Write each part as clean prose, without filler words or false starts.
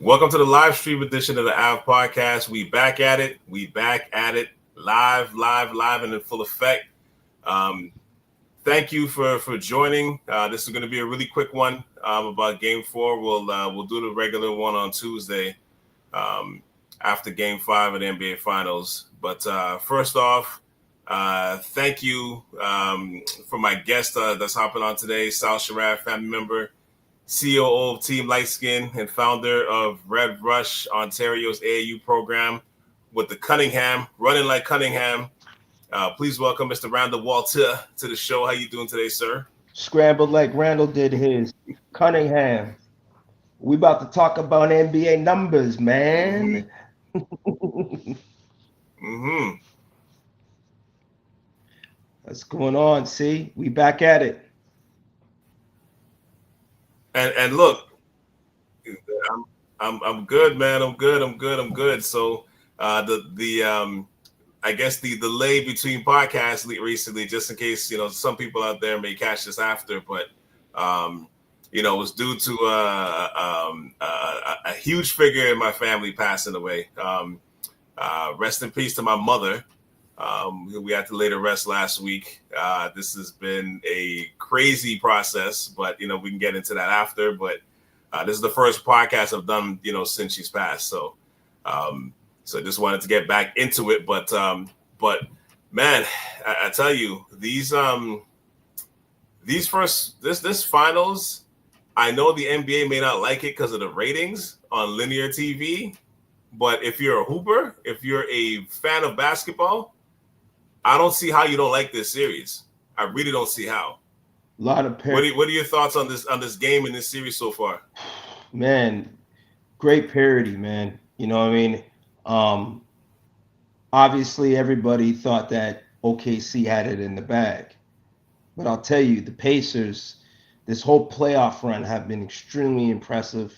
Welcome to the live stream edition of the Av Podcast. We back at it. Live, and in full effect. Thank you for joining. This is going to be a really quick one about Game 4. We'll do the regular one on Tuesday after Game 5 of the NBA Finals. But first off, thank you for my guest that's hopping on today, Sal Sharaf, family member, COO of Team Lightskin and founder of Red Rush, Ontario's AAU program with the Cunningham, running like Cunningham. Please welcome Mr. Randall Walter to the show. How you doing today, sir? Scrambled like Randall did his. Cunningham. We about to talk about NBA numbers, man. What's going on? See, we back at it. And look, I'm good, man. I'm good. So I guess the delay between podcasts recently, just in case some people out there may catch this after, but it was due to a huge figure in my family passing away. Rest in peace to my mother. We had to lay to rest last week. This has been a crazy process, but we can get into that after. But this is the first podcast I've done, since she's passed. So just wanted to get back into it. But man, I tell you, this finals, I know the NBA may not like it because of the ratings on linear TV. But if you're a hooper, if you're a fan of basketball, I don't see how you don't like this series. I really don't see how. A lot of parity. What are your thoughts on this game in this series so far? Man, great parity, man. You know what I mean? Obviously, everybody thought that OKC had it in the bag. But I'll tell you, the Pacers, this whole playoff run have been extremely impressive,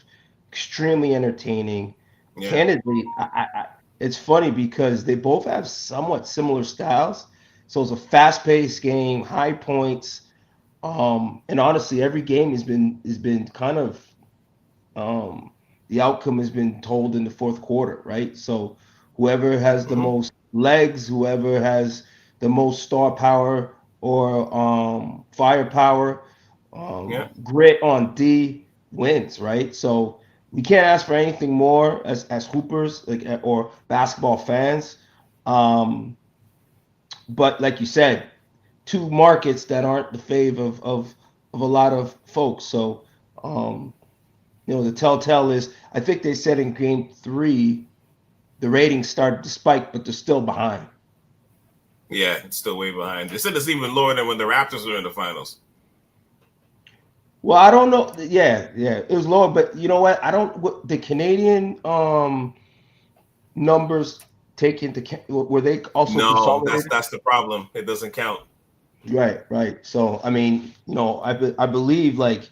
extremely entertaining. Yeah. Candidly, it's funny because they both have somewhat similar styles. So it's a fast-paced game, high points, and honestly, every game has been kind of the outcome has been told in the fourth quarter, right? So whoever has the most legs, whoever has the most star power or firepower, grit on D wins, right? So we can't ask for anything more as hoopers or basketball fans. But like you said, two markets that aren't the fave of a lot of folks. So the telltale is I think they said in game 3 the ratings started to spike, but they're still behind. Yeah, it's still way behind. They said it's even lower than when the Raptors were in the finals. Well, I don't know. Yeah, it was lower, but you know what? The Canadian numbers take into were they also consolidated? That's the problem. It doesn't count. Right. So I mean, I believe like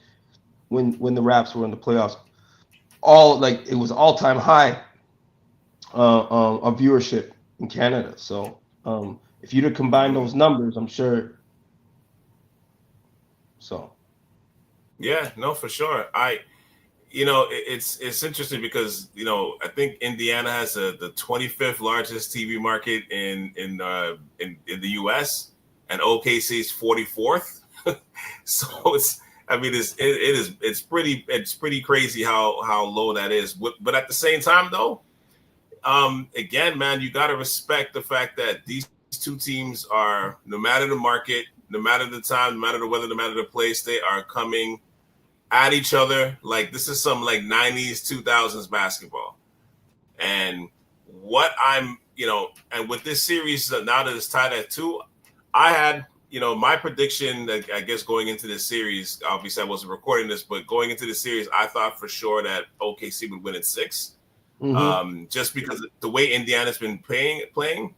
when the Raps were in the playoffs, it was all-time high of viewership in Canada. So if you'd have combined those numbers, I'm sure. So. Yeah, no, for sure. It's interesting because I think Indiana has the 25th largest TV market in the U.S. and OKC's 44th. So it's pretty crazy how low that is. But at the same time, though, again, man, you got to respect the fact that these two teams are, no matter the market, no matter the time, no matter the weather, no matter the place, they are coming at each other. Like this is some like 90s, 2000s basketball. And what and with this series, now that it's tied at 2, I had, my prediction that I guess going into this series, obviously I wasn't recording this, but going into the series, I thought for sure that OKC would win in 6. Just because the way Indiana's been playing,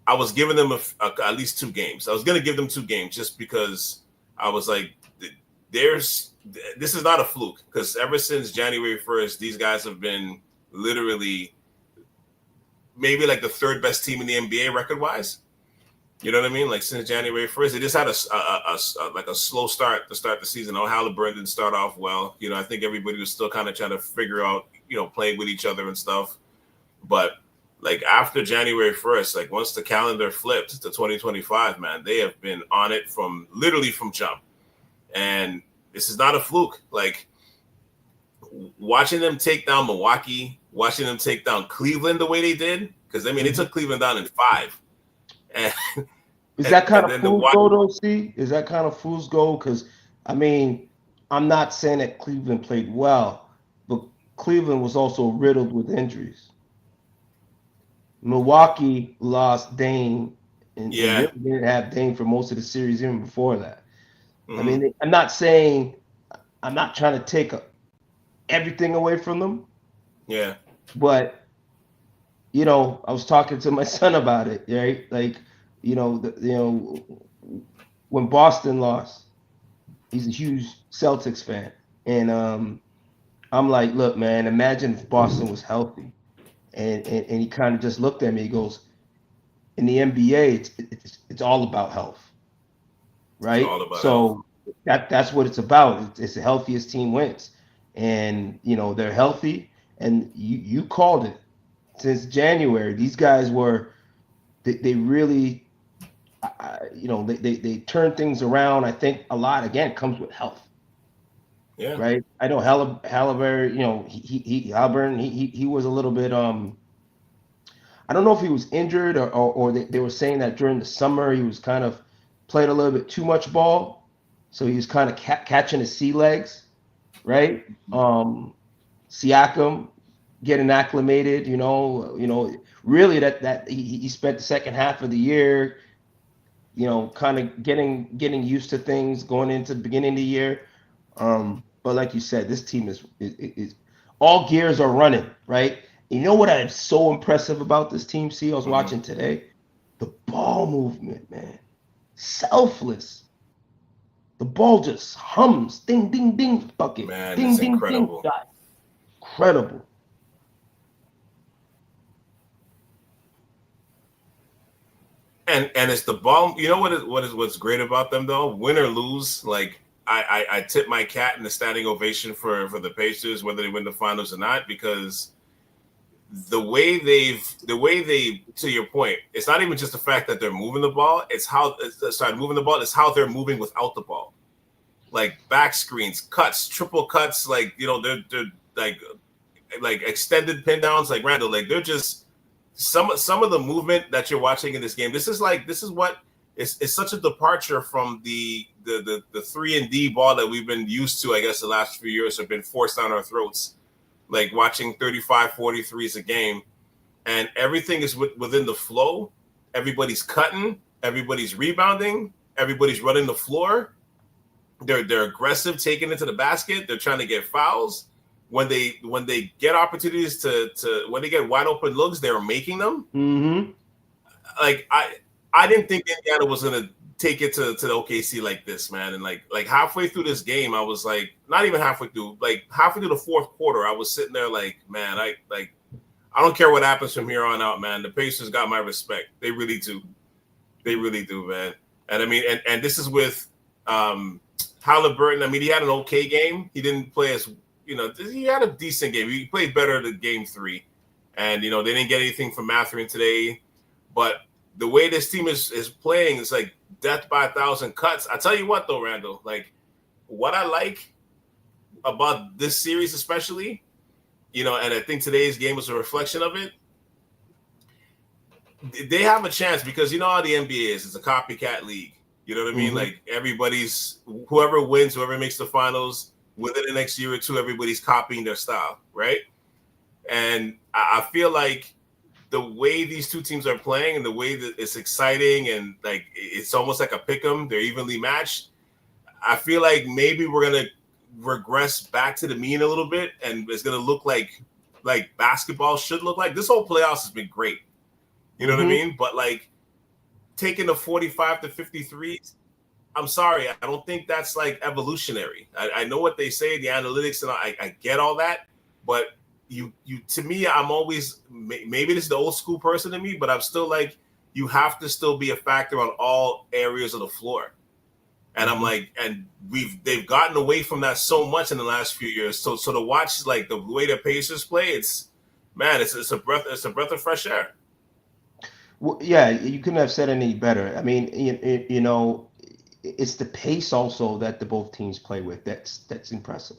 I was giving them at least 2 games. I was going to give them 2 games just because I was like, this is not a fluke, because ever since January 1st, these guys have been literally maybe like the 3rd best team in the NBA record-wise. You know what I mean? Like since January 1st, they just had a slow start to start the season. Halliburton didn't start off well. I think everybody was still kind of trying to figure out playing with each other and stuff. But like after January 1st, like once the calendar flipped to 2025, man, they have been on it from jump. And this is not a fluke. Like watching them take down Milwaukee, watching them take down Cleveland the way they did, because I mean, they took Cleveland down in 5. And is that kind of fool's goal, though? See, is that kind of fool's goal? Because I mean, I'm not saying that Cleveland played well, but Cleveland was also riddled with injuries. Milwaukee lost Dane, and really didn't have Dane for most of the series, even before that. I mean, I'm not trying to take everything away from them. Yeah. But I was talking to my son about it, right? Like, when Boston lost, he's a huge Celtics fan, and I'm like, look, man, imagine if Boston was healthy, and he kind of just looked at me. He goes, in the NBA, it's all about health, right? It's all about so that's what it's about. It's the healthiest team wins, and they're healthy. And you called it since January. These guys they really, they turn things around. I think a lot again comes with health. Yeah. Right. I know Halliburton. Halliburton. He was a little bit. I don't know if he was injured or they were saying that during the summer he was kind of playing a little bit too much ball, so he was kind of catching his sea legs, right? Siakam getting acclimated, really that he spent the second half of the year, kind of getting used to things going into the beginning of the year. But like you said, this team is all gears are running, right? You know what I'm so impressive about this team? See, I was watching today. The ball movement, man. Selfless. The ball just hums. Ding, ding, ding. Bucket. Man, ding, it's ding, incredible. ding. Incredible. And it's the ball. You know what's great about them though? Win or lose, like I tip my cat in the standing ovation for the Pacers, whether they win the finals or not, because the way they, to your point, it's not even just the fact that they're moving the ball, it's how moving the ball, it's how they're moving without the ball. Like back screens, cuts, triple cuts, like they're like extended pin downs, like Randall, like they're just some of the movement that you're watching in this game. This is what it's such a departure from the 3-and-D ball that we've been used to, I guess, the last few years have been forced down our throats. Like watching 35, 43s a game, and everything is within the flow. Everybody's cutting, everybody's rebounding, everybody's running the floor. They're aggressive, taking it to the basket. They're trying to get fouls. When they get opportunities to when they get wide open looks, they're making them. Mm-hmm. Like I didn't think Indiana was gonna take it to the OKC like this, man. And like halfway through this game, I was like, not even halfway through, like halfway through the fourth quarter, I was sitting there like, man, I don't care what happens from here on out, man. The Pacers got my respect. They really do. They really do, man. And I mean, and this is with Halliburton. I mean, he had an okay game. He didn't play as, he had a decent game. He played better than game 3. And, they didn't get anything from Mathurin today. But the way this team is playing is like death by 1,000 cuts. I tell you what, though, Randall, like what I like about this series, especially, and I think today's game was a reflection of it. They have a chance because you know how the NBA is. It's a copycat league. You know what I mean? Like whoever wins, whoever makes the finals within the next year or two, everybody's copying their style, right? And I feel like the way these two teams are playing and the way that it's exciting and like it's almost like a pick 'em, they're evenly matched. I feel like maybe we're gonna regress back to the mean a little bit, and it's gonna look like basketball should look like. This whole playoffs has been great. You know what I mean? But like taking the 45 to 53s, I'm sorry, I don't think that's like evolutionary. I know what they say, the analytics, and I get all that, but you to me, I'm always, maybe this is the old school person in me, but I'm still like, you have to still be a factor on all areas of the floor. And I'm like, and they've gotten away from that so much in the last few years. So to watch like the way the Pacers play, it's a breath of fresh air. Well, yeah, you couldn't have said any better. I mean, it's the pace also that the both teams play with. That's impressive.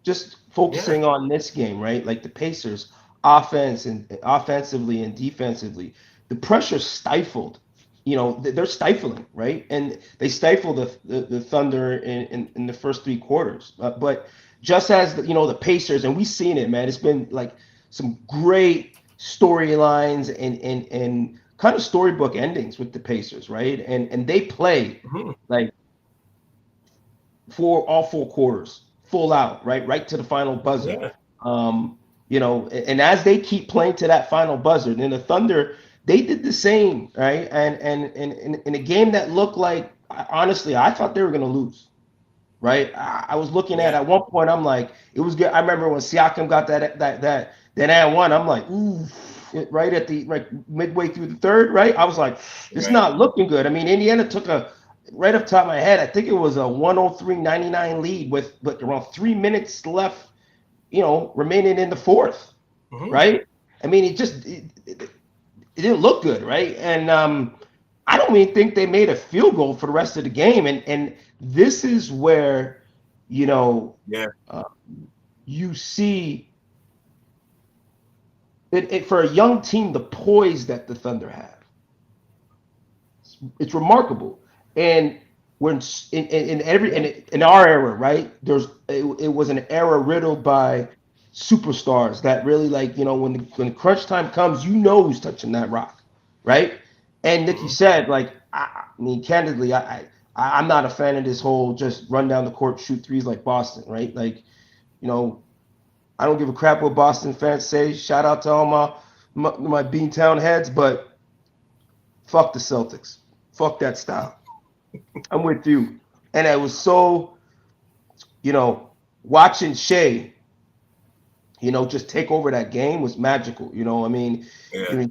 Just Yeah. focusing on this game, right? Like the Pacers, offensively and defensively, the pressure stifled. They're stifling, right? And they stifle the Thunder in the first three quarters. But just as the Pacers, and we've seen it, man. It's been like some great storylines and kind of storybook endings with the Pacers, right? And they play Mm-hmm. like for all four quarters, full out, right to the final buzzer. Yeah. And as they keep playing to that final buzzer, then the Thunder they did the same, right? And in a game that looked like, honestly, I thought they were going to lose, right? I was looking at one point, I'm like, it was good. I remember when Siakam got that and one, I'm like, ooh, right at the midway through the third, right? I was like, it's not looking good. I mean, Indiana took right up top of my head, I think it was a 103-99 lead with around 3 minutes left, remaining in the fourth, Mm-hmm. right? I mean, it didn't look good, right? And I don't even think they made a field goal for the rest of the game. And this is where, you see it for a young team, the poise that the Thunder have. It's remarkable. And when in our era, right? It was an era riddled by superstars that really when crunch time comes, who's touching that rock, right? And Nick, you said I mean candidly, I'm not a fan of this whole just run down the court, shoot threes like Boston, right? I don't give a crap what Boston fans say. Shout out to all my Beantown heads, but fuck the Celtics. Fuck that style. I'm with you. And I was so, watching Shea, just take over that game was magical. I mean,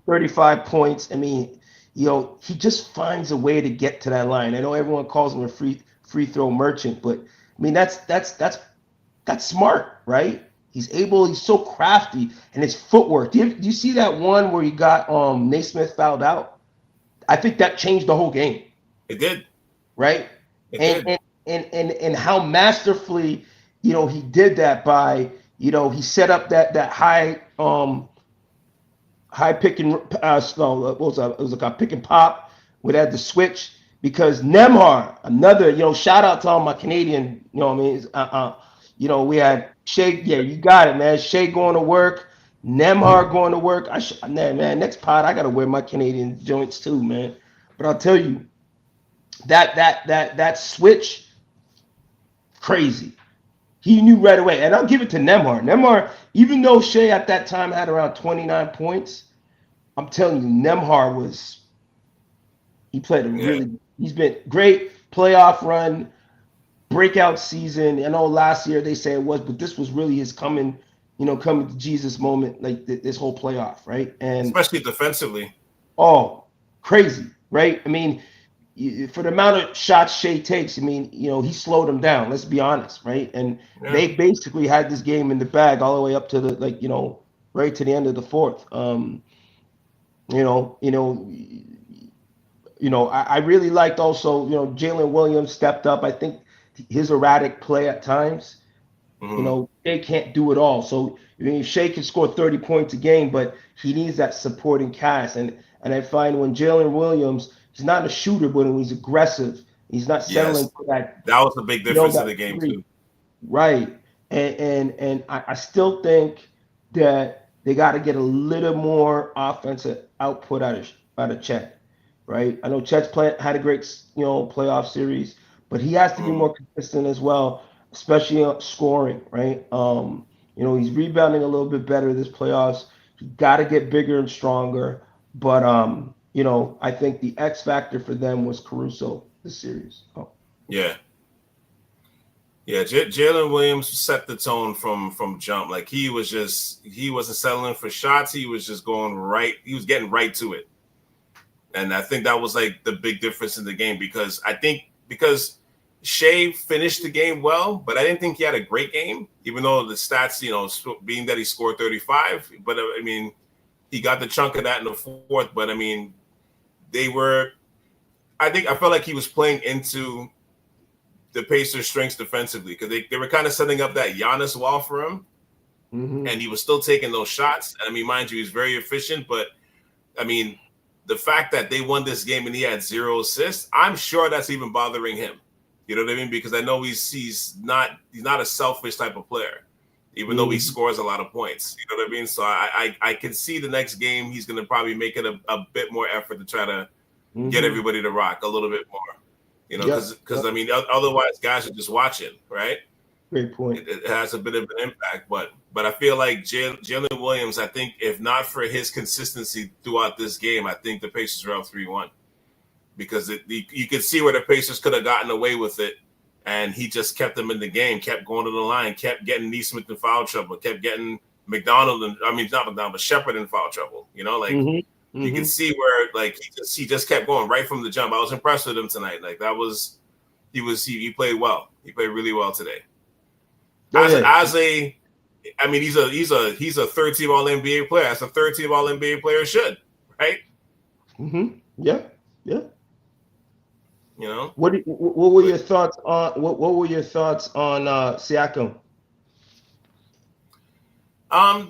35 points. I mean, he just finds a way to get to that line. I know everyone calls him a free throw merchant, but I mean that's smart, right? He's so crafty and his footwork. Do you see that one where he got Naismith fouled out? I think that changed the whole game. It did. Right? It and, did. and how masterfully, he did that by, he set up that high pick and what was that? It was like a pick and pop would add the switch because Nemhar, another, shout out to all my Canadian, what I mean, we had Shea, yeah, you got it, man. Shea going to work, Nemhar going to work. Man, next pod I gotta wear my Canadian joints too, man. But I'll tell you, that switch, crazy. He knew right away, and I'll give it to Nemhar. Nemhar, even though Shea at that time had around 29 points, I'm telling you, Nemhar he played he's been great playoff run, breakout season. I know last year they say it was, but this was really his coming to Jesus moment, like this whole playoff, right? And especially defensively. Oh, crazy, right? I mean, for the amount of shots Shea takes, I mean, he slowed them down. Let's be honest, right? And they basically had this game in the bag all the way up to the right to the end of the fourth. I really liked also, Jalen Williams stepped up. I think his erratic play at times, Shea can't do it all. So I mean, Shea can score 30 points a game, but he needs that supporting cast. And I find when Jalen Williams, he's not a shooter, but when he's aggressive, he's not settling for that. That was a big difference in the game too. Right. And I still think that they got to get a little more offensive output out of Chet. Right. I know Chet's had a great playoff series, but he has to be more consistent as well, especially scoring. Right. He's rebounding a little bit better this playoffs. He got to get bigger and stronger. But I think the X factor for them was Caruso this series. Yeah. Jalen Williams set the tone from jump. Like he wasn't settling for shots. He was just going right. He was getting right to it. And I think that was like the big difference in the game because Shea finished the game well, but I didn't think he had a great game, even though the stats, being that he scored 35. But I mean, he got the chunk of that in the fourth. But I mean, I felt like he was playing into the Pacers' strengths defensively because they were kind of setting up that Giannis wall for him. Mm-hmm. And he was still taking those shots. I mean, mind you, he's very efficient, but I mean, the fact that they won this game and he had 0 assists, I'm sure that's even bothering him. You know what I mean? Because I know he's not a selfish type of player, even though he scores a lot of points. You know what I mean? So I can see the next game he's going to probably make it a bit more effort to try to get everybody to rock a little bit more. Because I mean, otherwise guys are just watching, right? Great point. It has a bit of an impact, but I feel like Jalen Williams, I think if not for his consistency throughout this game, I think the Pacers are up 3-1 because you could see where the Pacers could have gotten away with it, and he just kept them in the game, kept going to the line, kept getting Neesmith in foul trouble, kept getting not McDonald, but Shepard in foul trouble. You can see where like he just kept going right from the jump. I was impressed with him tonight. Like he played well. He played really well today. I mean, he's a third team All NBA player. As a third team All NBA player should, right? Mm-hmm. Yeah. What were your thoughts on what were your thoughts on Siakam?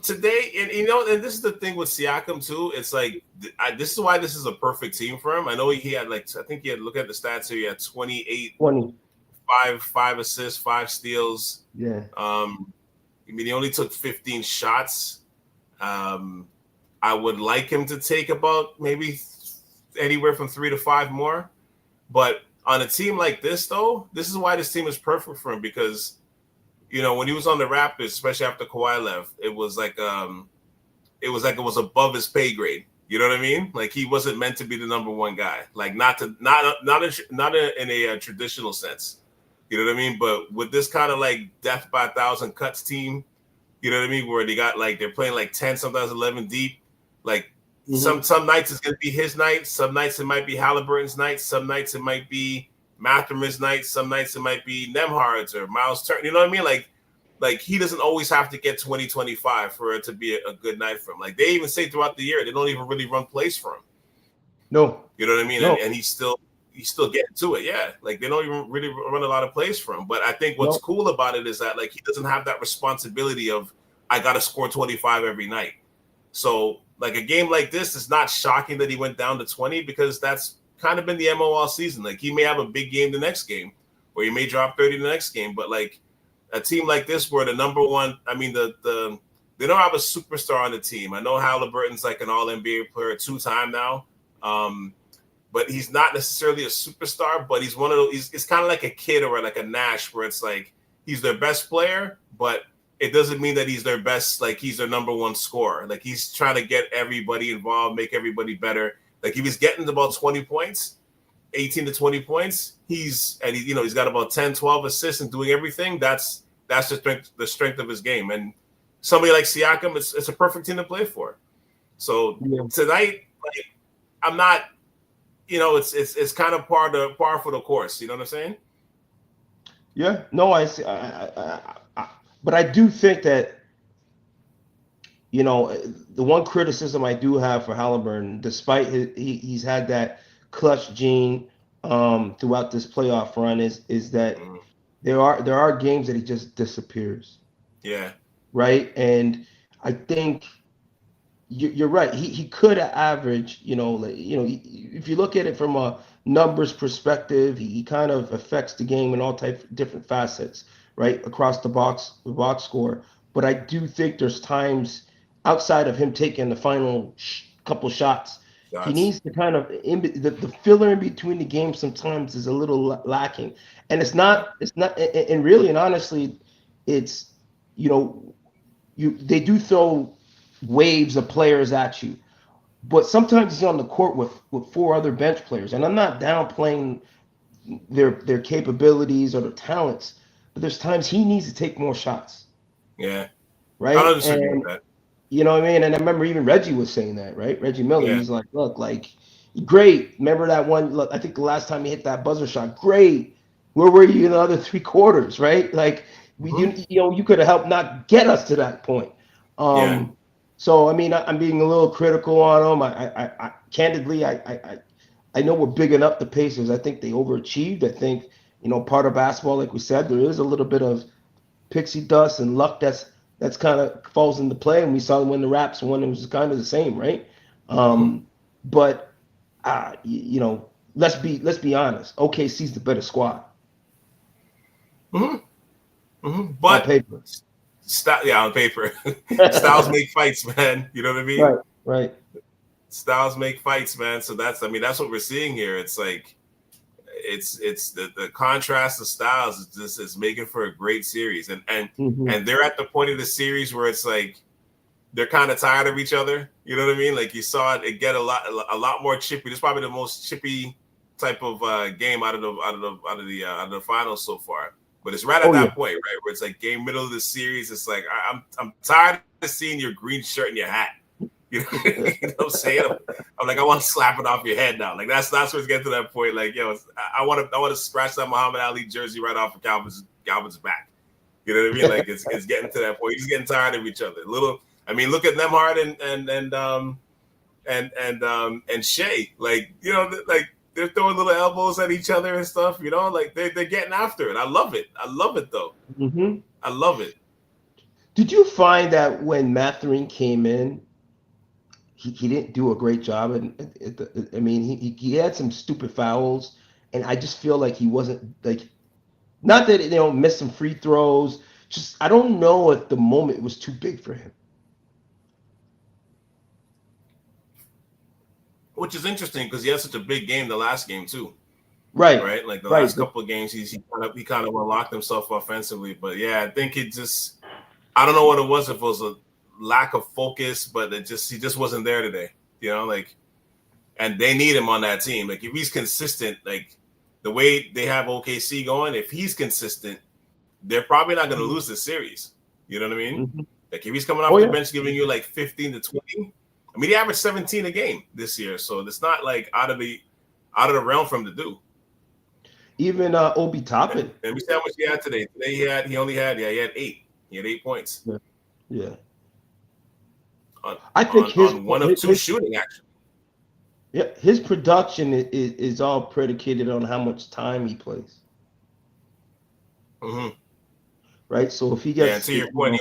Today, and this is the thing with Siakam too. It's like this is why this is a perfect team for him. I know he had look at the stats here. He had 28, 20. 5 assists, 5 steals. Yeah. I mean, he only took 15 shots. I would like him to take about maybe anywhere from 3 to 5 more. But on a team like this, though, this is why this team is perfect for him because, when he was on the Raptors, especially after Kawhi left, it was like it was above his pay grade. You know what I mean? Like he wasn't meant to be the number one guy. Like not in a traditional sense. You know what I mean? But with this kind of like death by 1,000 cuts team, you know what I mean? Where they're playing like 10, sometimes 11 deep. Like some nights it's gonna be his night. Some nights it might be Halliburton's night. Some nights it might be Matherman's night. Some nights it might be Nemhard's or Miles Turner. You know what I mean? Like he doesn't always have to get 20, 25 for it to be a good night for him. Like they even say throughout the year, they don't even really run plays for him. No. You know what I mean? No. And he's still getting to it. Yeah. Like they don't even really run a lot of plays for him. But I think what's cool about it is that like he doesn't have that responsibility of I got to score 25 every night. So like a game like this, it's not shocking that he went down to 20 because that's kind of been the MO all season. Like he may have a big game the next game or he may drop 30 the next game. But like a team like this where the number one, I mean, they don't have a superstar on the team. I know Halliburton's like an all NBA player 2-time now. But he's not necessarily a superstar, but he's one of those, it's kind of like a kid or like a Nash where it's like he's their best player, but it doesn't mean that he's their best, like he's their number one scorer. Like he's trying to get everybody involved, make everybody better. Like if he's getting about 20 points, 18 to 20 points, he's got about 10, 12 assists and doing everything. That's the strength of his game. And somebody like Siakam, it's a perfect team to play for. So tonight, like I'm not, it's kind of par for the course. You know what I'm saying? Yeah. No, I see. But I do think that, the one criticism I do have for Halliburton, despite he's had that clutch gene throughout this playoff run, is that there are games that he just disappears. Yeah. Right. And I think you're right. He could have averaged, if you look at it from a numbers perspective, he kind of affects the game in all types of different facets, right, across the box score. But I do think there's times outside of him taking the final couple shots, he needs to kind of the filler in between the games sometimes is a little lacking, and it's not, and really and honestly, it's they do throw waves of players at you, but sometimes he's on the court with 4 other bench players, and I'm not downplaying their capabilities or their talents, but there's times he needs to take more shots. Yeah, right. I understand that. You know what I mean? And I remember even Reggie was saying that, right? Reggie Miller, he's like, look, like, Great. Remember that one? Look, I think the last time he hit that buzzer shot. Great. Where were you in the other 3 quarters? Right? Like Mhm. you could have helped not get us to that point. Yeah. So I mean, I'm being a little critical on him. Candidly, I know we're bigging up the Pacers. I think they overachieved. I think part of basketball, like we said, there is a little bit of pixie dust and luck that's kind of falls into play. And we saw when the Raps won, it was kind of the same, right? Hmm. But let's be honest. OKC's the better squad Hmm. Hmm. on But paper. yeah, on paper, styles make fights, man. You know what I mean? Right, right. Styles make fights, man. So that's, I mean, that's what we're seeing here. It's like it's the contrast of styles is just is making for a great series, Hmm. and they're at the point of the series where it's like they're kind of tired of each other. You know what I mean? Like you saw it get a lot more chippy. This is probably the most chippy type of game out of the finals so far. But it's right at Oh yeah. that point, right, where it's like game middle of the series. It's like I'm tired of seeing your green shirt and your hat. You know, you know what I'm saying? I'm like, I want to slap it off your head now. Like that's where it's getting to that point. Like, yo, I want to scratch that Muhammad Ali jersey right off of Calvin's back. You know what I mean? Like it's getting to that point. He's getting tired of each other. Little, I mean, look at Nemhard and Shea. Like like they're throwing little elbows at each other and stuff. Like they're getting after it. I love it. I love it though. Hmm. I love it. Did you find that when Mathurin came in, he didn't do a great job? And I mean, he had some stupid fouls, and I just feel like he wasn't like. Not that missed some free throws. Just I don't know if the moment was too big for him. Which is interesting because he had such a big game the last game too. Right, Right? Like the right. last couple of games, he kind of unlocked himself offensively. But yeah, I think it just I don't know what it was. If it was a lack of focus, but he just wasn't there today. Like, and they need him on that team. Like if he's consistent, like the way they have OKC going, if he's consistent, they're probably not going to lose this series. You know what I mean? Hmm. Like if he's coming Oh off the yeah. bench giving you like 15 to 20. I mean, he averaged 17 a game this year, so it's not like out of the realm for him to do. Even Obi And, Toppin. and we see how much he had today. Today he had 8. He had 8 points Yeah. Yeah. on I think on on one of two shooting actually. his production is all predicated on how much time he plays, Hmm. right? So if he Yeah, and gets to your point,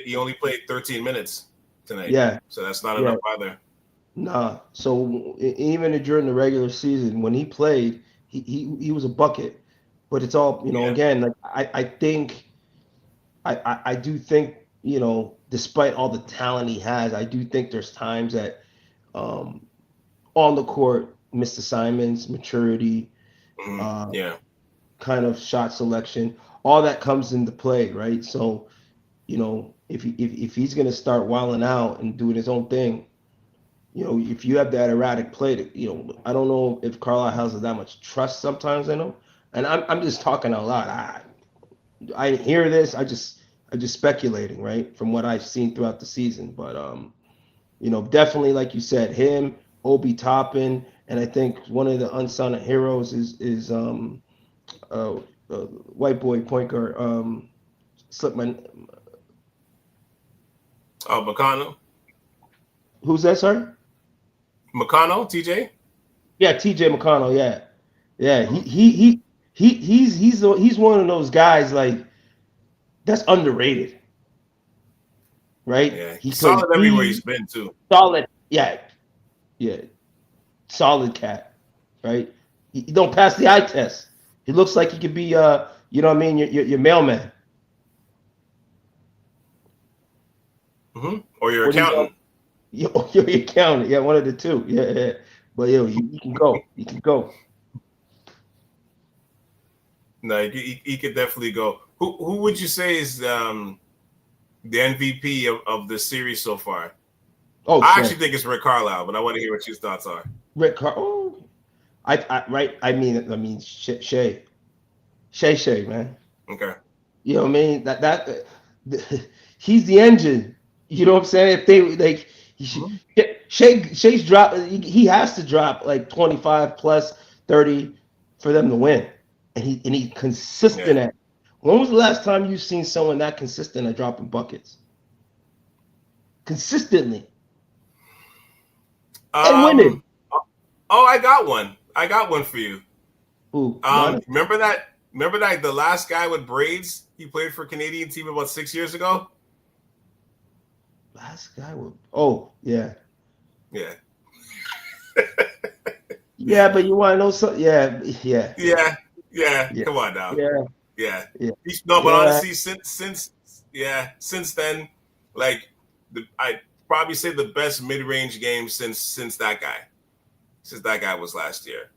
he only played 13 minutes tonight, yeah, so that's not yeah, enough either. nah. So even during the regular season when he played, he was a bucket. But it's all Yeah. again, like I think I do think despite all the talent he has, I do think there's times that um, on the court, missed assignments, maturity, Hmm. uh, Yeah. kind of shot selection, all that comes into play, right? So, if he's gonna start wilding out and doing his own thing, if you have that erratic play, I don't know if Carlisle has that much trust sometimes in him. And I'm just talking out loud. I hear this. I just speculating, right, from what I've seen throughout the season. But definitely like you said, him, Obi Toppin, and I think one of the unsung heroes is uh, white boy point guard. Slip my Oh, Who's that, sir? McConnell, TJ. Yeah, T.J. McConnell. Yeah, yeah. He Hmm. he he he's one of those guys like that's underrated, right? Yeah, He he's plays solid everywhere he's D, been too. solid. Yeah, yeah, solid cat, right? He don't pass the eye test. He looks like he could be what I mean, your mailman. Or your What do you accountant. your accountant? Yeah, one of the two. Yeah, yeah. But you can go. You can go. No, he could definitely go. Who would you say is the MVP of the series so far? Oh, I Shay. actually think it's Rick Carlisle, but I want to hear what your thoughts are. Rick Car. Oh, right. I mean, Shay, man. Okay. You know what I mean? He's the engine. You know what I'm saying? If they like, He should, Mhm. Shea's drop. He has to drop like 25 plus 30 for them to win, and he consistent Yeah. at. When was the last time you seen someone that consistent at dropping buckets consistently and winning? Um. Oh, I got one. I got one for you. Who? Giannis? Remember that? Remember that the last guy with braids? He played for a Canadian team about 6 years ago. Last guy with. Oh yeah, Yeah. yeah. But you want to know something? Yeah, yeah, Yeah. Yeah. yeah, Come on now. yeah, Yeah. yeah, No, but yeah. honestly, since then, like I probably say the best mid range game since that guy was last year.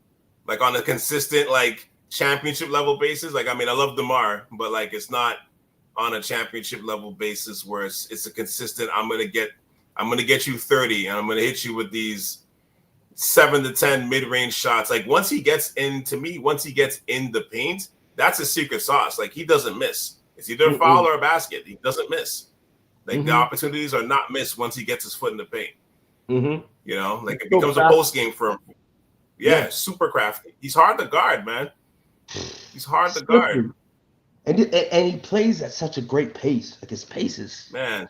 Like on a consistent like championship level basis. Like I mean, I love DeMar, but like it's not on a championship level basis where it's a consistent. I'm gonna get you 30, and I'm gonna hit you with these 7 to 10 mid range shots. Like once he gets in the paint, that's a secret sauce. Like he doesn't miss. It's either a foul Mm-mm. or a basket. He doesn't miss. Like the Mm-hmm. opportunities are not missed once he gets his foot in the paint. Mm-hmm. Like it So becomes a fast. post game for him. Yeah. Yeah, super crafty. He's hard to guard, man. He's hard to guard, Slippery. And he plays at such a great pace. Like his pace is. man.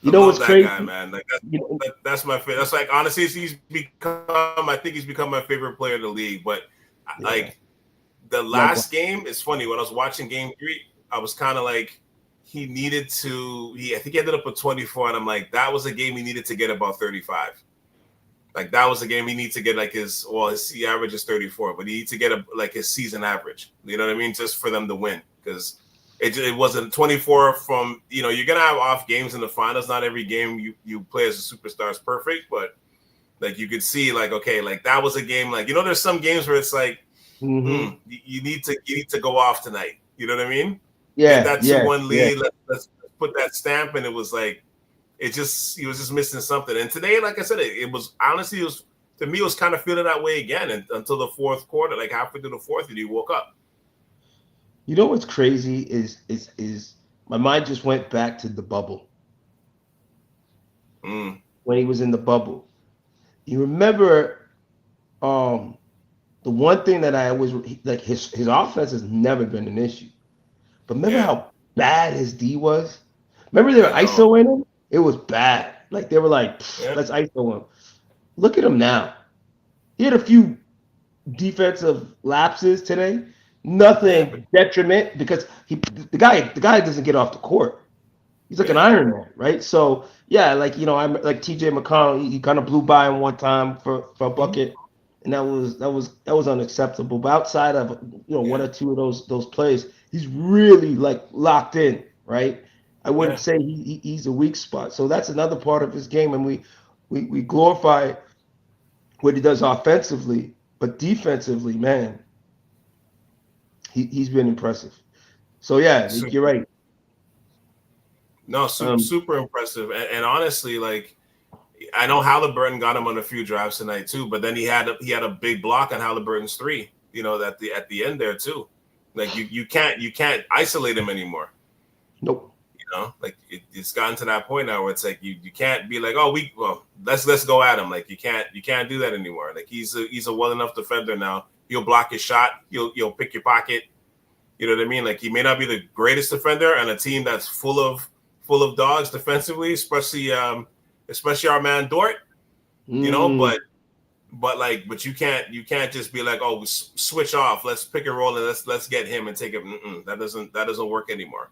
You I know love what's that crazy? guy, man. Like You know, that's my favorite. That's like honestly, he's become. I think he's become my favorite player in the league. But yeah. like the Like last game, it's funny when I was watching Game 3, I was kind of like he needed to. I think he ended up with 24, and I'm like that was a game he needed to get about 35. Like that was a game he needs to get like his average is 34, but he needs to get like his season average. You know what I mean? Just for them to win because it wasn't 24 from you're gonna have off games in the finals. Not every game you play as a superstar is perfect, but like you could see like okay, like that was a game like there's some games where it's like mm-hmm. you need to go off tonight. You know what I mean? Get Yeah, that yeah, 2-1 yeah. lead. Let's put that stamp, and it was like he was just missing something. And today, like I said, it was honestly, to me, it was kind of feeling that way again until the fourth quarter, like halfway through the fourth, and he woke up. You know what's crazy is my mind just went back to the bubble Mm, when he was in the bubble. You remember the one thing that I was like his offense has never been an issue. But remember yeah, how bad his D was? Remember they were I know. ISOing him? It was bad. Like they were like, Yeah, let's ISO him. Look at him now. He had a few defensive lapses today. yeah, but Nothing detriment because the guy doesn't get off the court. He's like an yeah, Iron Man, right? So yeah, like I'm like TJ McConnell. He kind of blew by him one time for a mhm, bucket, and that was unacceptable. But outside of one yeah, or two of those plays, he's really like locked in, right? I wouldn't yeah. say he's a weak spot. So that's another part of his game, and we glorify what he does offensively, but defensively, man, he's been impressive. So yeah, like, you're Super, right. no, Um, super impressive. And honestly, like I know Halliburton got him on a few drives tonight too, but then he had a big block on Halliburton's three. At the end there too. Like you can't isolate him anymore. nope. Like it's gotten to that point now where it's like you can't be like, oh, let's go at him. Like you can't do that anymore. Like he's a well enough defender now. He'll block your shot. You'll pick your pocket. You know what I mean? Like he may not be the greatest defender on a team that's full of dogs defensively, especially our man Dort. Mm, But you can't just be like, oh, switch off. Let's pick and roll and let's get him and take it. That doesn't work anymore.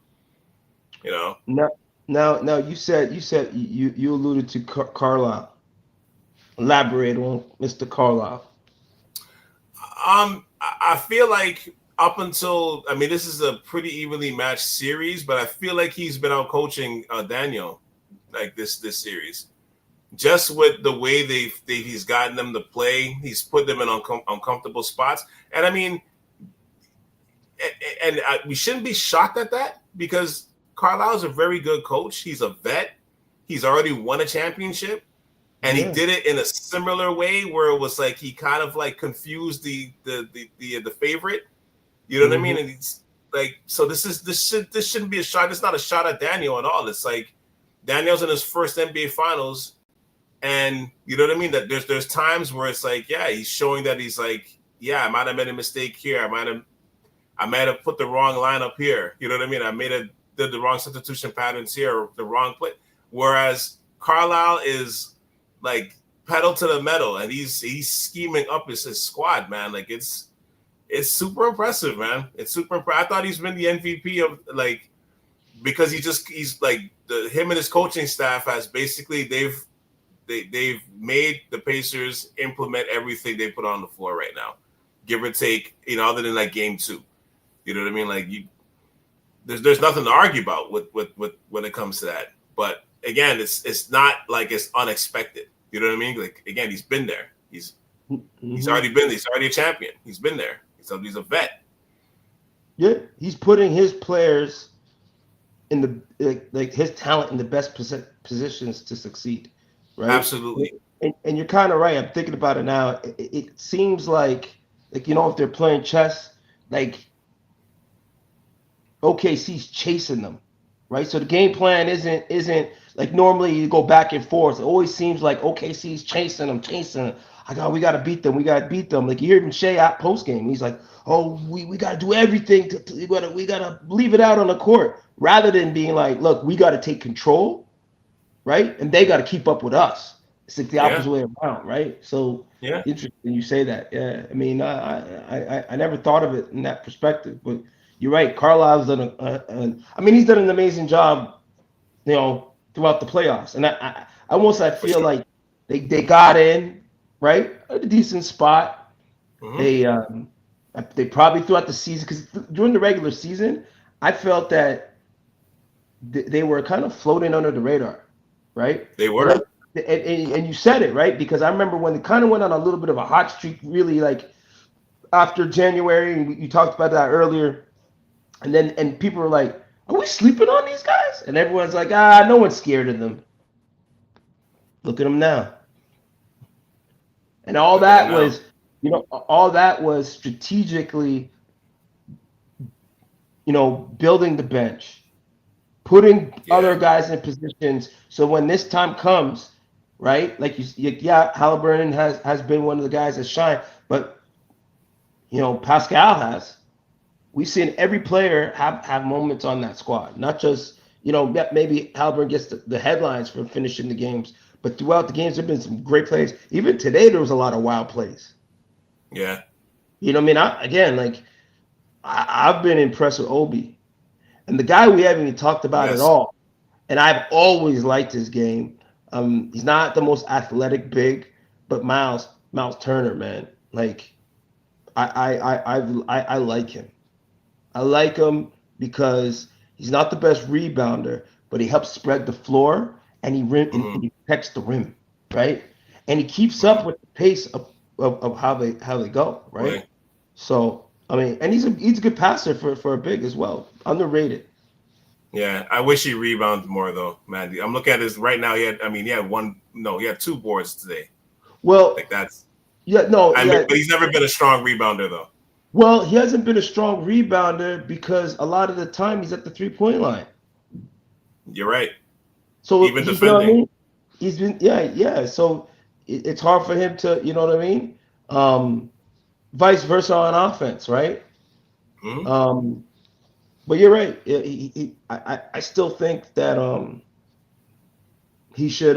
You know. now, now, you said you alluded to Carlisle. Elaborate on Mr. Carlisle. I feel like up until this is a pretty evenly matched series, but I feel like he's been out coaching Daniel like this series. Just with the way he's gotten them to play, he's put them in uncomfortable spots, and we shouldn't be shocked at that because Carlisle's a very good coach. He's a vet. He's already won a championship. And he Yeah. did it in a similar way where it was like he kind of like confused the favorite. You know what I Hmm. mean? And he's like, so this shouldn't be a shot. It's not a shot at Daniel at all. It's like Daniel's in his first NBA Finals, and you know what I mean. That there's times where it's like, yeah, he's showing that he's like, yeah, I might have made a mistake here. I might have put the wrong lineup here. You know what I mean? Did the wrong substitution patterns here, or the wrong play. Whereas Carlisle is like pedal to the metal, and he's scheming up his squad, man. Like it's super impressive, man. It's super impressive. I thought he's been the MVP of like, because he's like him and his coaching staff has basically they've made the Pacers implement everything they put on the floor right now, give or take, other than like game 2. You know what I mean? Like there's nothing to argue about with when it comes to that. But again, it's not like it's unexpected. You know what I mean? Like again, he's been there. He's already been. He's already a champion. He's been there. He's a vet. Yeah, he's putting his players in the like his talent in the best positions to succeed. Right? Absolutely. And you're kind of right. I'm thinking about it now. It seems like if they're playing chess, like OKC's chasing them, right? So the game plan isn't like normally you go back and forth. It always seems like OKC's chasing them. We got to beat them. We got to beat them. Like you hear even Shea at post game, he's like, "Oh, we got to do everything. We got to leave it out on the court," rather than being like, "Look, we got to take control, right? And they got to keep up with us." It's like the opposite way around, right? So interesting you say that. Yeah, I mean, I never thought of it in that perspective, but you're right. Carlisle's done he's done an amazing job, throughout the playoffs. And I feel like they got in, right, at a decent spot. Mm-hmm. They probably throughout the season, because during the regular season, I felt that they were kind of floating under the radar, right? They were. And you said it, right? Because I remember when they kind of went on a little bit of a hot streak, really, like after January, and you talked about that earlier. And people were like, "Are we sleeping on these guys?" And everyone's like, no one's scared of them. Look at them now. And all that was strategically, building the bench, putting other guys in positions. So when this time comes, right, like Halliburton has been one of the guys that shine, but Pascal has. We've seen every player have moments on that squad, not just, maybe Halliburton gets the headlines for finishing the games, but throughout the games, there have been some great plays. Even today, there was a lot of wild plays. Yeah. You know what I mean? I've been impressed with Obi. And the guy we haven't even talked about at all, and I've always liked his game. He's not the most athletic big, but Miles Turner, man. Like, I like him. I like him because he's not the best rebounder, but he helps spread the floor and he protects the rim, right? And he keeps up with the pace of how they go, right? So I mean, and he's a good passer for a big as well, underrated. Yeah, I wish he rebounded more though, man. I'm looking at this right now. He had 2 boards today. Well, like that's but he's never been a strong rebounder though. Well, he hasn't been a strong rebounder because a lot of the time he's at the 3-point line. You're right. So even defending, he's been So it's hard for him to, you know what I mean? Vice versa on offense, right? Mm-hmm. But you're right. I still think that he should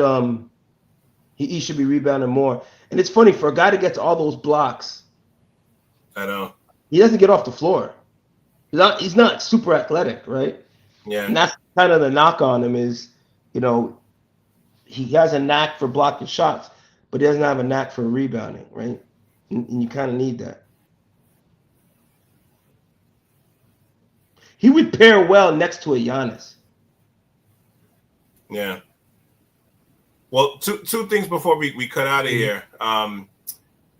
he should be rebounding more. And it's funny for a guy to get to all those blocks. I know. He doesn't get off the floor. He's not super athletic, right? Yeah. And that's kind of the knock on him is, he has a knack for blocking shots, but he doesn't have a knack for rebounding, right? And you kind of need that. He would pair well next to a Giannis. Yeah. Well, two things before we cut out of here.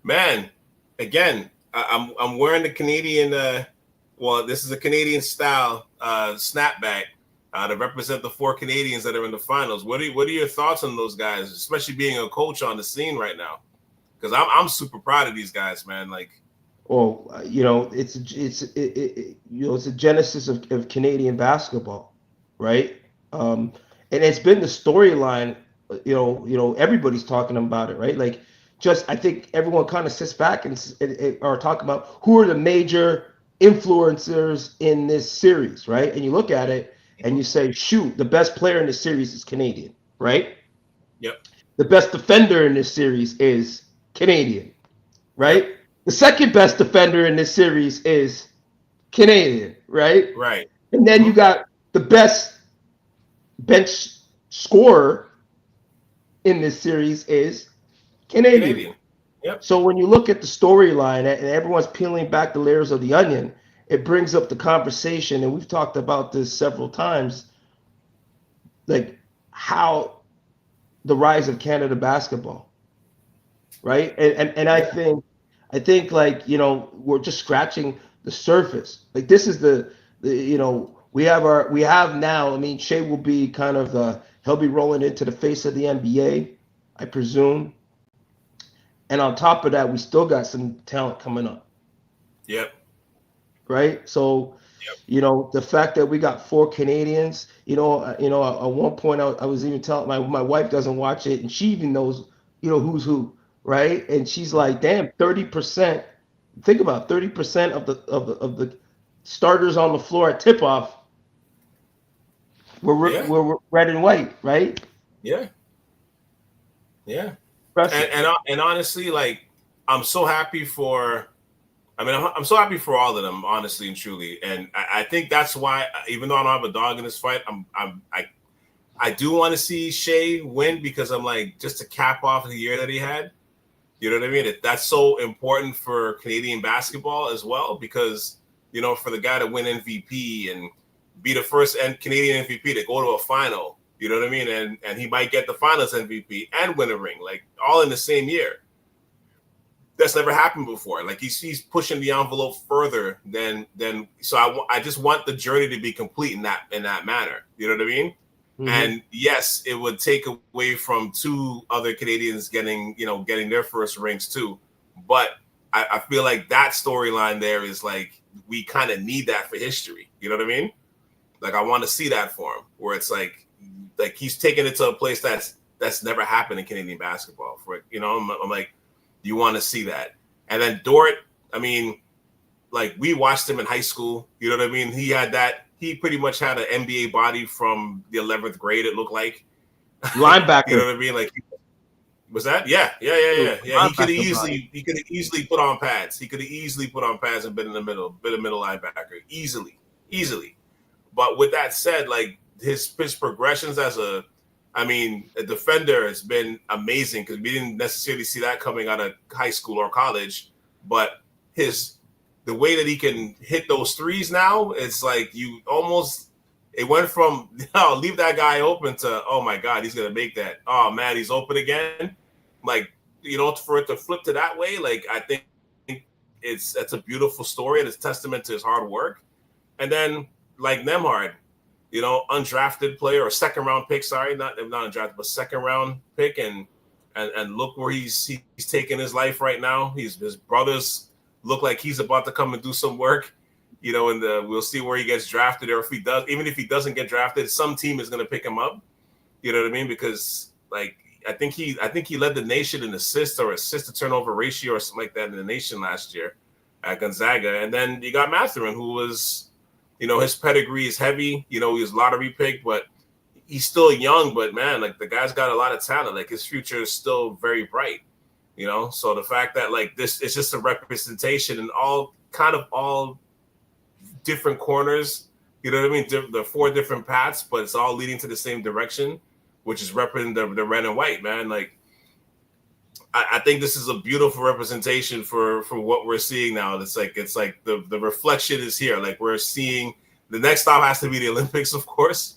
Man, again, I'm wearing the Canadian. This is a Canadian style snapback to represent the 4 Canadians that are in the finals. What are your thoughts on those guys, especially being a coach on the scene right now? Because I'm super proud of these guys, man. Like, it's a genesis of Canadian basketball, right? And and it's been the storyline. Everybody's talking about it, right? Like, just I think everyone kind of sits back and are talking about who are the major influencers in this series, right? And you look at it and you say, shoot, the best player in this series is Canadian, right? Yep. The best defender in this series is Canadian, Yep. right? The second best defender in this series is Canadian, right? Right. And then you got the best bench scorer in this series is Canadian. Canadian. Yep. So when you look at the storyline and everyone's peeling back the layers of the onion, it brings up the conversation, and we've talked about this several times, like how the rise of Canada basketball, right? And I think like we're just scratching the surface. Like this is we have now. I mean, Shea will be kind of he'll be rolling into the face of the NBA, I presume. And on top of that, we still got some talent coming up, Yep. right? So, Yep. the fact that we got four Canadians, at one point I was even telling my wife doesn't watch it, and she even knows, who's who, right? And she's like, damn, 30%. Think about 30% of the starters on the floor at tip off were, Yeah. were red and white, right? Yeah. Yeah. Impressive. And honestly, like I'm so happy for. I mean, I'm so happy for all of them, honestly and truly. And I think that's why, even though I don't have a dog in this fight, I do want to see Shea win because I'm like just to cap off the year that he had. You know what I mean? That's so important for Canadian basketball as well because for the guy to win MVP and be the first Canadian MVP to go to a final. You know what I mean? And he might get the Finals MVP and win a ring, like all in the same year. That's never happened before. Like he's pushing the envelope further than so I just want the journey to be complete in that manner. You know what I mean? Mm-hmm. And yes, it would take away from two other Canadians getting their first rings too. But I feel like that storyline there is like we kind of need that for history. You know what I mean? Like I want to see that for him, where it's like he's taking it to a place that's never happened in Canadian basketball. I'm like, you want to see that. And then Dort, I mean, like we watched him in high school. You know what I mean? He pretty much had an NBA body from the 11th grade, it looked like. Linebacker. You know what I mean? Like, was that? Yeah. He could have easily put on pads. He could have easily put on pads and been a middle linebacker. Easily. But with that said, like his progressions as a defender has been amazing because we didn't necessarily see that coming out of high school or college. But the way that he can hit those threes now, it's like it went from leave that guy open to oh my God, he's gonna make that. Oh man, he's open again. Like for it to flip to that way, like I think that's a beautiful story and it's testament to his hard work. And then like Nemhard, undrafted player or second round pick. Sorry, not undrafted, but second round pick, and look where he's taking his life right now. His brothers look like he's about to come and do some work, and we'll see where he gets drafted, or if he does. Even if he doesn't get drafted, some team is going to pick him up. You know what I mean? Because like I think he led the nation in assist to turnover ratio or something like that in the nation last year at Gonzaga. And then you got Mathurin, who was. His pedigree is heavy. He was lottery pick, but he's still young. But man, like the guy's got a lot of talent. Like his future is still very bright. So the fact that like this is just a representation in all different corners. You know what I mean? The four different paths, but it's all leading to the same direction, which is representing the red and white. Man, like I think this is a beautiful representation for what we're seeing now. It's like the reflection is here. Like we're seeing the next stop has to be the Olympics, of course,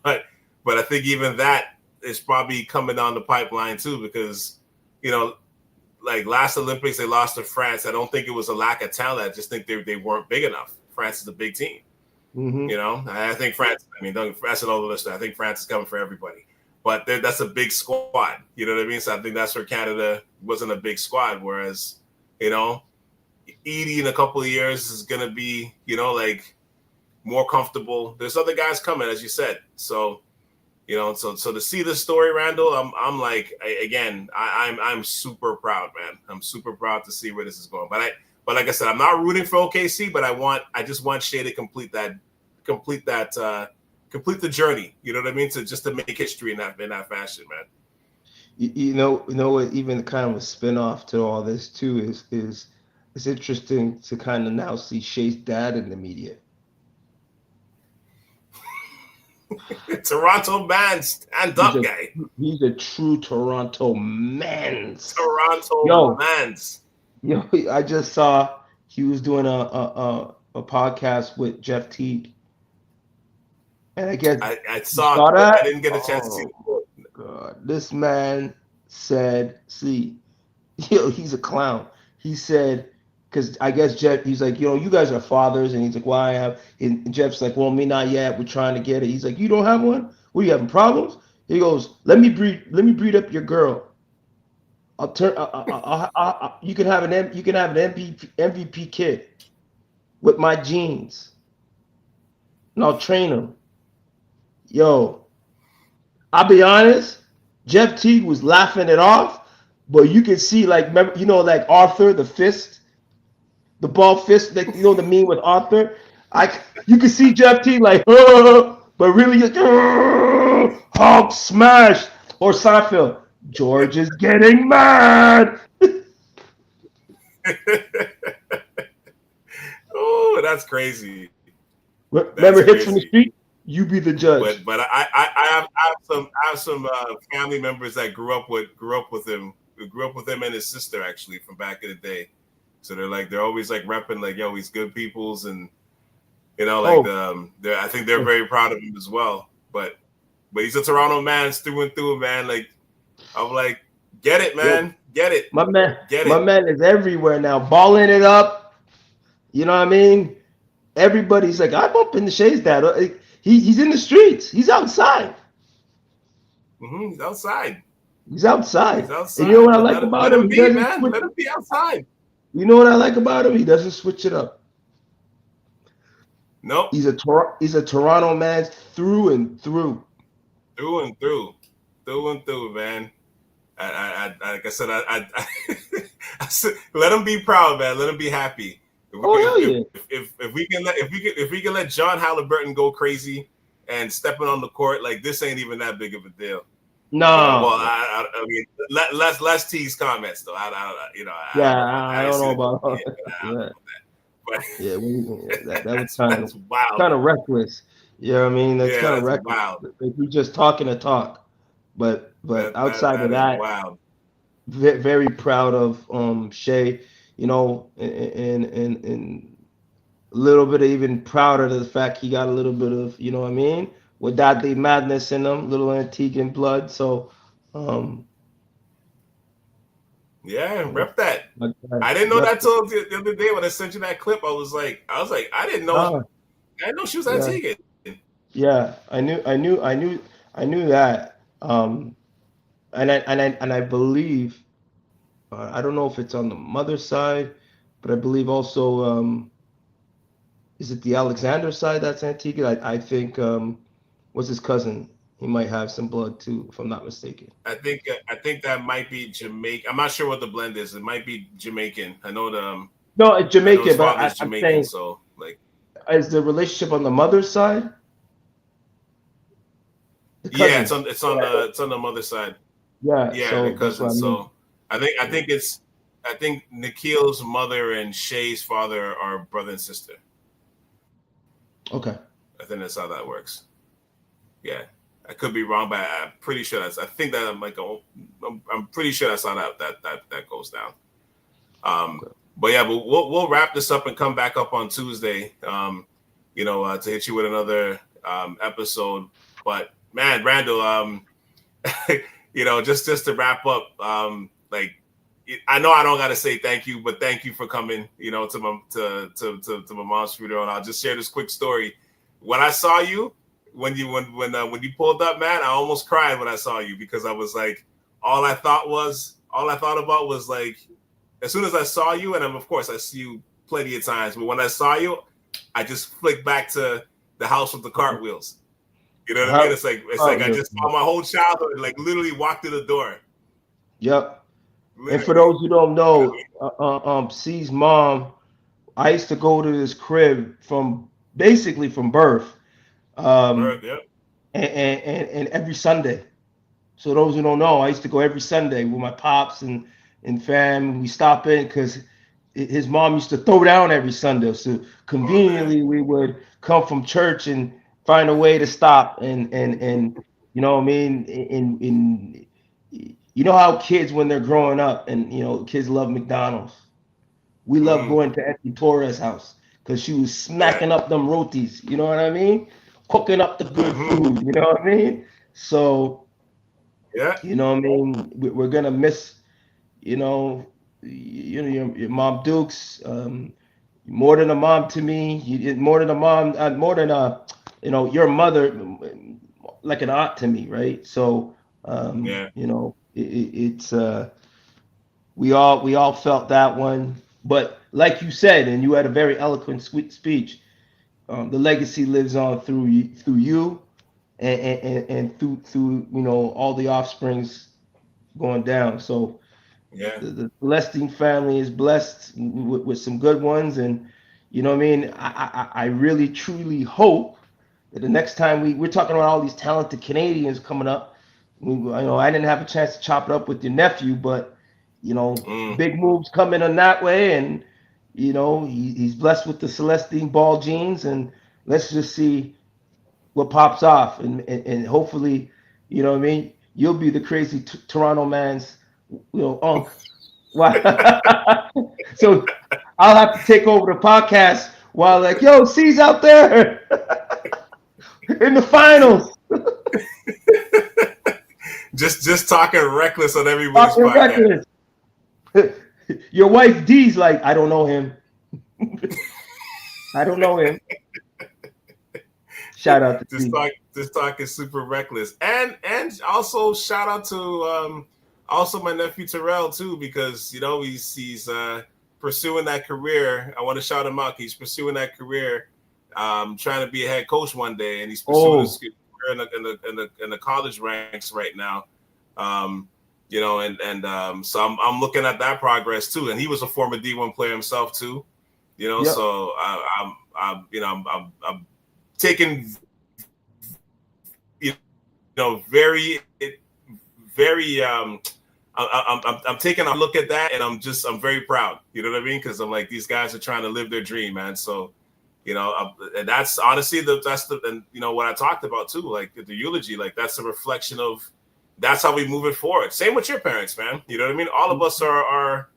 but I think even that is probably coming down the pipeline too, because like last Olympics they lost to France. I don't think it was a lack of talent. I just think they weren't big enough. France is a big team. Mm-hmm. I think France. I mean, that's another list. I think France is coming for everybody. But that's a big squad. You know what I mean? So I think that's where Canada wasn't a big squad. Whereas, Edie in a couple of years is going to be, like more comfortable. There's other guys coming, as you said. So, So to see the story, Randall, I'm like, I'm super proud, man. I'm super proud to see where this is going. But like I said, I'm not rooting for OKC, but I just want Shea to complete the journey. You know what I mean? To make history in that fashion, man. You know what? Even kind of a spin-off to all this too is it's interesting to kind of now see Shea's dad in the media. Toronto man, stand-up guy. He's a true Toronto man. Toronto man. Yo, I just saw he was doing a podcast with Jeff Teague, and I guess I saw it, that. I didn't get a chance to see it. God, this man said, "See, he's a clown." He said, because I guess Jeff, he's like, you guys are fathers, and he's like, "Why I have?" And Jeff's like, "Well, me not yet. We're trying to get it." He's like, "You don't have one? What, are you having problems?" He goes, "Let me breed up your girl. I'll turn. You can have an MVP kid with my genes, and I'll train him." Yo, I'll be honest. Jeff Teague was laughing it off, but you can see, like, remember, like Arthur the fist, the ball fist, like, the meme with Arthur. You can see Jeff Teague like, but really, Hulk smash, or Seinfeld. George is getting mad. Oh, that's crazy. Remember Hits from the Street? You be the judge. But I have some family members that grew up with him and his sister, actually, from back in the day. So they're always like repping, like, yo, he's good peoples, and I think they're very proud of him as well. But he's a Toronto man through and through, man. Like, I'm like, get it, man, get it. My man is everywhere now, balling it up. You know what I mean? Everybody's like, I'm up in the Shea's dad. He's in the streets. He's outside. Mm-hmm. He's outside. He's outside. He's outside. And you know what I like about him? Let him be outside. You know what I like about him? He doesn't switch it up. Nope. He's a Toronto man through and through. Through and through, man. I like I said, I said, let him be proud, man. Let him be happy. If we can let John Halliburton go crazy and stepping on the court, like, this ain't even that big of a deal. No. Well, I mean, let's tease comments though. I don't know about that. But that was that's wild. Kind of reckless. You know what I mean? That's kind of reckless. Wild. Like, we're just talking to talk. But outside of that, wild. Very proud of Shea. And a little bit even prouder of the fact he got a little bit of, you know what I mean, with that the madness in him, little Antiguan blood. So, rep that. I didn't know that till the other day when I sent you that clip. I was like, I didn't know. I didn't know she was Antiguan. Yeah, I knew that. And I believe, I don't know if it's on the mother's side, but I believe also, is it the Alexander side that's Antigua? I think, what's his cousin? He might have some blood too, if I'm not mistaken. I think that might be Jamaican. I'm not sure what the blend is. It might be Jamaican. I know the. No, it's Jamaican, but I'm Jamaican. saying, so, like, is the relationship on the mother's side? Yeah, it's on the mother's side. Yeah, so the cousin. So I think Nikhil's mother and Shay's father are brother and sister. Okay. I think that's how that works. Yeah, I could be wrong, but I'm pretty sure that's. I think that I'm pretty sure that's how that goes down. But yeah, we'll wrap this up and come back up on Tuesday. To hit you with another episode. But man, Randall, just to wrap up, I know I don't got to say thank you, but thank you for coming, to my mom's funeral. And I'll just share this quick story. When I saw you, when you pulled up, man, I almost cried when I saw you, because I was like, all I thought about was like, as soon as I saw you, and of course I see you plenty of times, but when I saw you, I just flicked back to the house with the cartwheels. You know what I mean? How It's like I just saw my whole childhood, like literally walked through the door. Yep. And for Literally. those who don't You know what I know, mean? C's mom, I used to go to this crib from basically from birth, Birth, um, yep. and every Sunday. So those who don't know, I used to go every Sunday with my pops and fam. We stop in because his mom used to throw down every Sunday. So Oh man. conveniently, we would come from church and find a way to stop and you know what I mean. In you know how kids when they're growing up and kids love McDonald's. We love Hmm. going to Auntie Torres' house because she was Yeah. smacking up them rotis. You know what I mean? Cooking up the good Hmm. food. You know what I mean? So Yeah. what I mean? We're gonna miss, you know, your mom Dukes, more than a mom to me. More than a mom, more than your mother, like an aunt to me, right? So, Yeah. it's we all felt that one. But like you said, and you had a very eloquent, sweet speech. The legacy lives on through you, and through all the offsprings going down. So Yeah. the Celestine family is blessed with some good ones, and what I mean. I really truly hope that the next time we're talking about all these talented Canadians coming up. I didn't have a chance to chop it up with your nephew, but Mm. big moves coming on that way, and he's blessed with the Celestine ball genes, and let's just see what pops off, and hopefully, what I mean. You'll be the crazy Toronto man's, unk. Why? So I'll have to take over the podcast while like, yo, C's out there in the finals, Just talking reckless on everybody's talking podcast. reckless. Your wife D's like, I don't know him. I don't know him. Shout out to Just D. talk, just talking super reckless, and also shout out to also my nephew Terrell too, because he's pursuing that career. I want to shout him out. He's pursuing that career, trying to be a head coach one day, and he's pursuing his Oh, career in the college ranks right now. So I'm looking at that progress too, and he was a former D1 player himself too. yep. So I'm taking very very I'm taking a look at that, and I'm very proud. You know what I mean? Because I'm like, these guys are trying to live their dream, man. So and that's honestly and what I talked about too, like the eulogy, like that's a reflection of that's how we move it forward. Same with your parents, man. You know what I mean? All of us are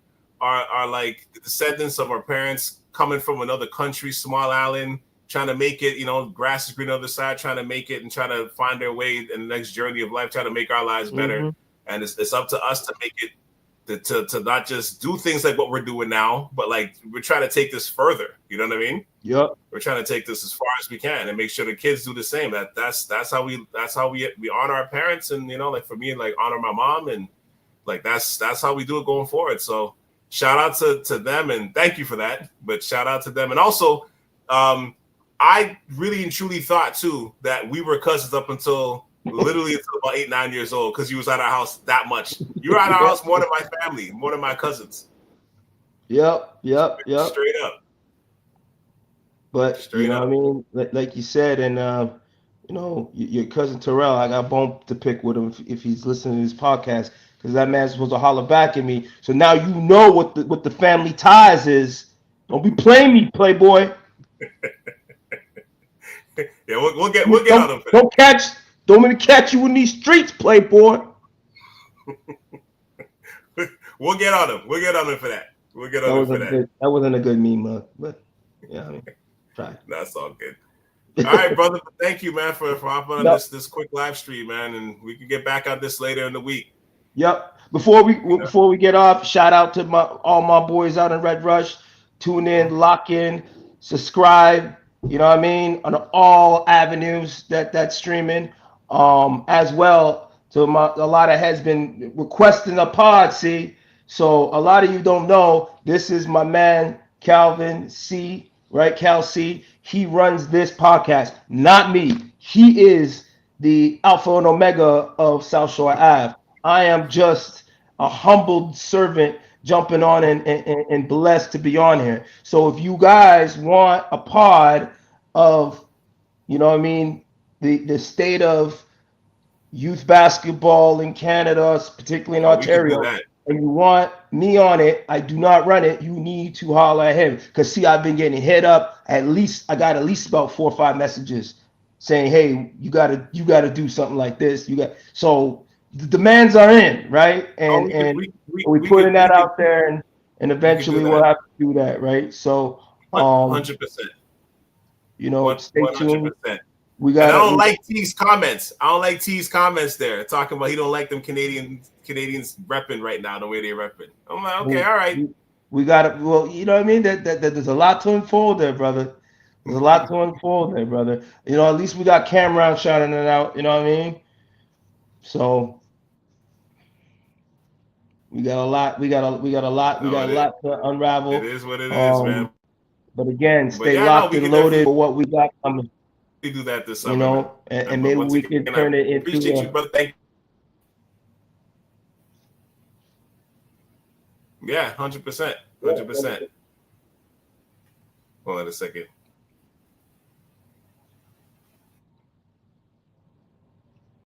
like the descendants of our parents coming from another country, small island, trying to make it, grass is green on the other side, trying to make it and trying to find their way in the next journey of life, trying to make our lives better. Mm-hmm. And it's up to us to make it to not just do things like what we're doing now, but like we're trying to take this further. You know what I mean? Yep. We're trying to take this as far as we can and make sure the kids do the same. That's how we honor our parents, and like for me, like honor my mom, and like that's how we do it going forward. So shout out to them, and thank you for that. But shout out to them, and also I really and truly thought too that we were cousins up until literally until about 8-9 years old, because you was at our house that much. You were at our Yep. house more than my family, more than my cousins. Yep. Yep. Yep. Straight up. But Straight what I up. mean, like you said, and your cousin Terrell, I got bone to pick with him if he's listening to this podcast, because that man's supposed to holler back at me. So now you know what the family ties is. Don't be playing me, Playboy. Yeah, we'll get on Don't them for that. don't catch don't let me catch you in these streets, Playboy. We'll get on them. We'll get on them for that. We'll get on them for that. That wasn't a good meme, but yeah, I mean, try. That's all good. All right, brother. Thank you, man, for hopping on Yep. this quick live stream, man, and we can get back on this later in the week. Yep. Before we get off, shout out to all my boys out in Red Rush. Tune in, lock in, subscribe. You know what I mean? On all avenues that's streaming. As well. So a lot of heads been requesting a pod. See, so a lot of you don't know. This is my man Calvin C. Right, Cal C. He runs this podcast, not me. He is the alpha and omega of South Shore Ave. I am just a humbled servant jumping on and blessed to be on here. So if you guys want a pod of, you know what I mean, the state of youth basketball in Canada, particularly in Oh, we can do Ontario, that. and you want me on it, I do not run it. You need to holler at him. Because see, I've been getting hit up. I got at least about 4 or 5 messages saying, hey, you gotta do something like this. So the demands are in, right? Oh, And we putting that out there, and we can do eventually we'll that. have to do that, right? So 100%. stay tuned. 100%. We And I gotta don't like T's comments. I don't like T's comments there talking about he don't like them Canadians repping right now the way they repping. I'm like, okay, all right. we got to, well, you know what I mean? That there's a lot to unfold there, brother. There's a lot to unfold there, brother. At least we got Cameron shouting it out. You know what I mean? So we got a lot. We No, got a lot to it unravel. is what it is, man. But again, But stay yeah, no, locked we and can loaded definitely for what we got coming. do that this summer, man. And But maybe once we again, can I turn it into appreciate you, brother. Thank you. Yeah, 100%. 100%. Hold on a second.